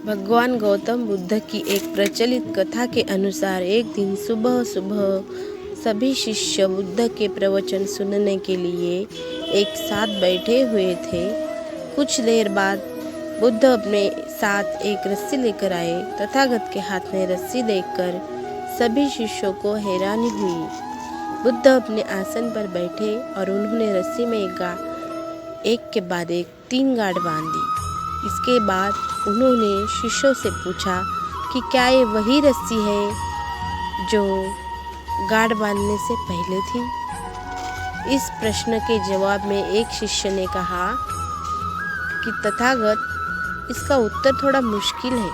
भगवान गौतम बुद्ध की एक प्रचलित कथा के अनुसार एक दिन सुबह सुबह सभी शिष्य बुद्ध के प्रवचन सुनने के लिए एक साथ बैठे हुए थे। कुछ देर बाद बुद्ध अपने साथ एक रस्सी लेकर आए। तथागत के हाथ में रस्सी देखकर सभी शिष्यों को हैरानी हुई। बुद्ध अपने आसन पर बैठे और उन्होंने रस्सी में एक के बाद एक 3 गांठ बांधी। इसके बाद उन्होंने शिष्यों से पूछा कि क्या ये वही रस्सी है जो गांठ बांधने से पहले थी। इस प्रश्न के जवाब में एक शिष्य ने कहा कि तथागत, इसका उत्तर थोड़ा मुश्किल है।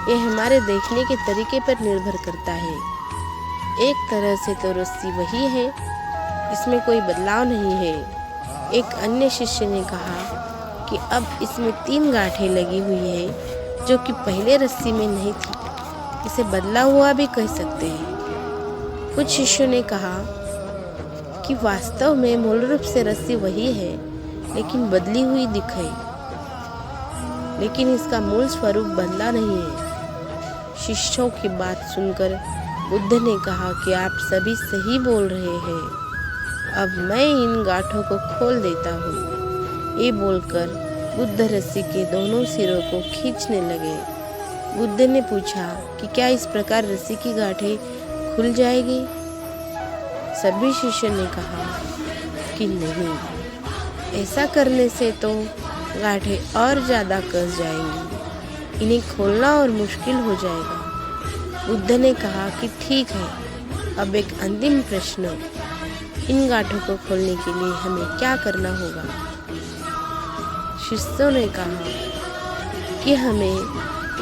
यह हमारे देखने के तरीके पर निर्भर करता है। एक तरह से तो रस्सी वही है, इसमें कोई बदलाव नहीं है। एक अन्य शिष्य ने कहा कि अब इसमें 3 गांठें लगी हुई है जो कि पहले रस्सी में नहीं थी। इसे बदला हुआ भी कह सकते हैं। कुछ शिष्यों ने कहा कि वास्तव में मूल रूप से रस्सी वही है, लेकिन बदली हुई दिखे, लेकिन इसका मूल स्वरूप बदला नहीं है। शिष्यों की बात सुनकर बुद्ध ने कहा कि आप सभी सही बोल रहे हैं। अब मैं इन गांठों को खोल देता हूँ। ये बोलकर बुद्ध रस्सी के दोनों सिरों को खींचने लगे। बुद्ध ने पूछा कि क्या इस प्रकार रस्सी की गांठें खुल जाएगी। सभी शिष्यों ने कहा कि नहीं, ऐसा करने से तो गांठें और ज़्यादा कस जाएंगी, इन्हें खोलना और मुश्किल हो जाएगा। बुद्ध ने कहा कि ठीक है, अब एक अंतिम प्रश्न, इन गांठों को खोलने के लिए हमें क्या करना होगा। शिष्यों ने कहा कि हमें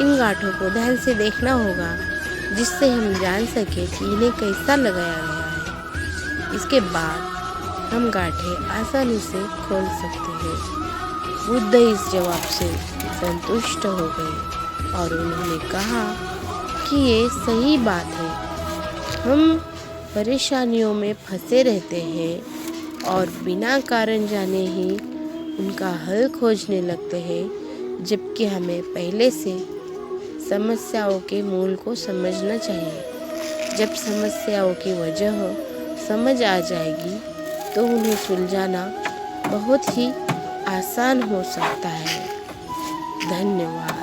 इन गांठों को ध्यान से देखना होगा, जिससे हम जान सके कि इन्हें कैसा लगाया गया है। इसके बाद हम गांठें आसानी से खोल सकते हैं। बुद्ध इस जवाब से संतुष्ट हो गए और उन्होंने कहा कि ये सही बात है। हम परेशानियों में फंसे रहते हैं और बिना कारण जाने ही उनका हल खोजने लगते हैं, जबकि हमें पहले से समस्याओं के मूल को समझना चाहिए। जब समस्याओं की वजह समझ आ जाएगी तो उन्हें सुलझाना बहुत ही आसान हो सकता है। धन्यवाद।